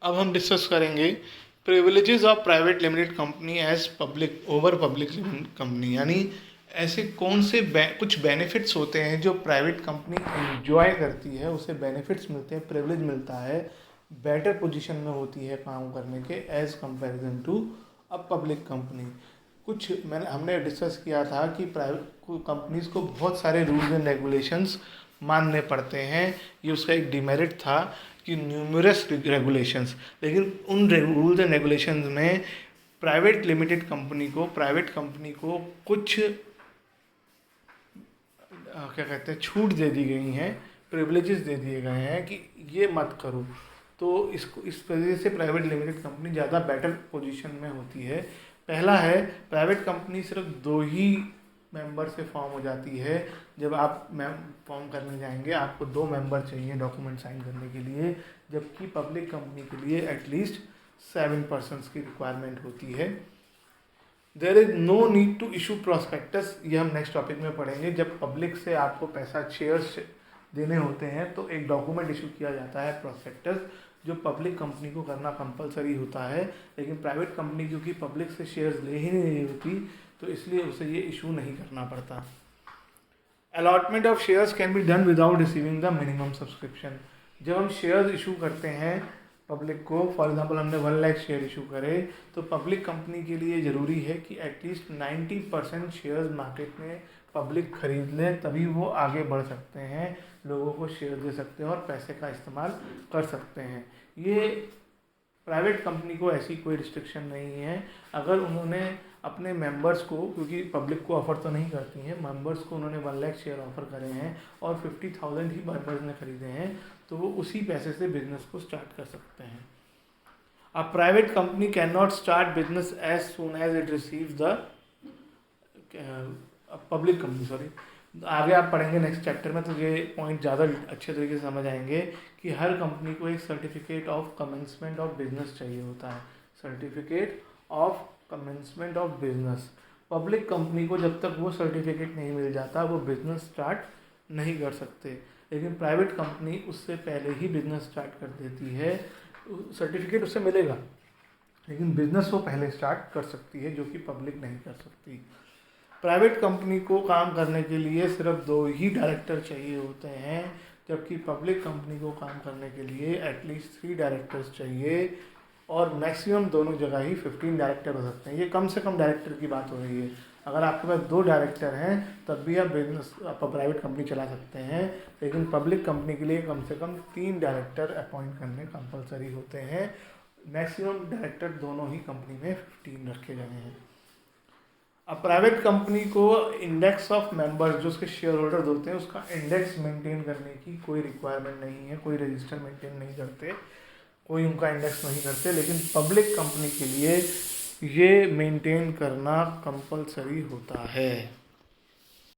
अब हम डिस्कस करेंगे privileges of private limited company as public over public limited company, यानी ऐसे कौन से कुछ बेनिफिट्स होते हैं जो प्राइवेट कंपनी एंजॉय करती है, उसे बेनिफिट्स मिलते हैं, प्रिविलेज मिलता है, बेटर पोजीशन में होती है काम करने के as comparison to a public company. कुछ हमने डिस्कस किया था कि प्राइवेट कंपनीज को बहुत सारे रूल्स एंड रेगुलेशंस मानने पड़ते हैं, ये उसका एक डिमेरिट था कि न्यूमरस रेगुलेशंस, लेकिन उन रूल्स एंड रेगुलेशंस में प्राइवेट कंपनी को कुछ क्या कहते हैं, छूट दे दी गई हैं, प्रिविलेजेस दे दिए गए हैं कि ये मत करो। तो इस वजह से प्राइवेट लिमिटेड कंपनी ज़्यादा बेटर पोजीशन में होती है। पहला है, प्राइवेट कंपनी सिर्फ 2 ही मेंबर से फॉर्म हो जाती है। जब आप फॉर्म करने जाएंगे आपको 2 मेंबर चाहिए डॉक्यूमेंट साइन करने के लिए, जबकि पब्लिक कंपनी के लिए एटलीस्ट 7 पर्सन्स की रिक्वायरमेंट होती है। There is no need to issue prospectus, ये हम नेक्स्ट टॉपिक में पढ़ेंगे। जब पब्लिक से आपको पैसा शेयर्स देने होते हैं तो एक डॉक्यूमेंट इशू किया जाता है प्रॉस्पेक्टस, जो पब्लिक कंपनी को करना कंपलसरी होता है, लेकिन प्राइवेट कंपनी क्योंकि पब्लिक से शेयर्स ले ही नहीं होती तो इसलिए उसे ये इशू नहीं करना पड़ता। Allotment of shares can be done without receiving the minimum subscription. जब हम शेयर्स इशू करते हैं पब्लिक को, फॉर एग्जांपल हमने 1 लाख शेयर इशू करे, तो पब्लिक कंपनी के लिए ज़रूरी है कि एटलीस्ट 90% शेयर्स मार्केट में पब्लिक खरीद लें, तभी वो आगे बढ़ सकते हैं, लोगों को शेयर दे सकते हैं और पैसे का इस्तेमाल कर सकते हैं। ये प्राइवेट कंपनी को ऐसी कोई रिस्ट्रिक्शन नहीं है। अगर उन्होंने अपने मेंबर्स को, क्योंकि पब्लिक को ऑफ़र तो नहीं करती हैं, मेंबर्स को उन्होंने 1 लाख शेयर ऑफ़र करे हैं और 50,000 ही मेंबर्स ने खरीदे हैं, तो वो उसी पैसे से बिजनेस को स्टार्ट कर सकते हैं। A private company can not start business as soon as it receives the public company आगे आप पढ़ेंगे नेक्स्ट चैप्टर में, तो ये पॉइंट ज़्यादा अच्छे तरीके से समझ आएंगे कि हर कंपनी को एक certificate of commencement of business चाहिए होता है, certificate of commencement of business. Public company को जब तक वो सर्टिफिकेट नहीं मिल जाता वो बिजनेस स्टार्ट नहीं कर सकते, लेकिन प्राइवेट कंपनी उससे पहले ही बिजनेस स्टार्ट कर देती है। सर्टिफिकेट उससे मिलेगा लेकिन बिजनेस वो पहले स्टार्ट कर सकती है, जो कि पब्लिक नहीं कर सकती। प्राइवेट कंपनी को काम करने के लिए सिर्फ 2 ही डायरेक्टर चाहिए होते हैं, जबकि पब्लिक कंपनी को काम करने के लिए एटलीस्ट 3 डायरेक्टर्स चाहिए, और मैक्सिमम दोनों जगह ही 15 डायरेक्टर हो सकते हैं। ये कम से कम डायरेक्टर की बात हो रही है। अगर आपके पास 2 डायरेक्टर हैं तब भी आप प्राइवेट कंपनी चला सकते हैं, लेकिन पब्लिक कंपनी के लिए कम से कम 3 डायरेक्टर अपॉइंट करने कंपलसरी होते हैं। मैक्सिमम डायरेक्टर दोनों ही कंपनी में 15 रखे गए हैं। अब प्राइवेट कंपनी को इंडेक्स ऑफ मेंबर्स, जो उसके शेयर होल्डर्स होते हैं, उसका इंडेक्स मेंटेन करने की कोई रिक्वायरमेंट नहीं है, कोई रजिस्टर मेंटेन नहीं करते, कोई उनका इंडेक्स नहीं करते, लेकिन पब्लिक कंपनी के लिए ये मेंटेन करना कंपलसरी होता है।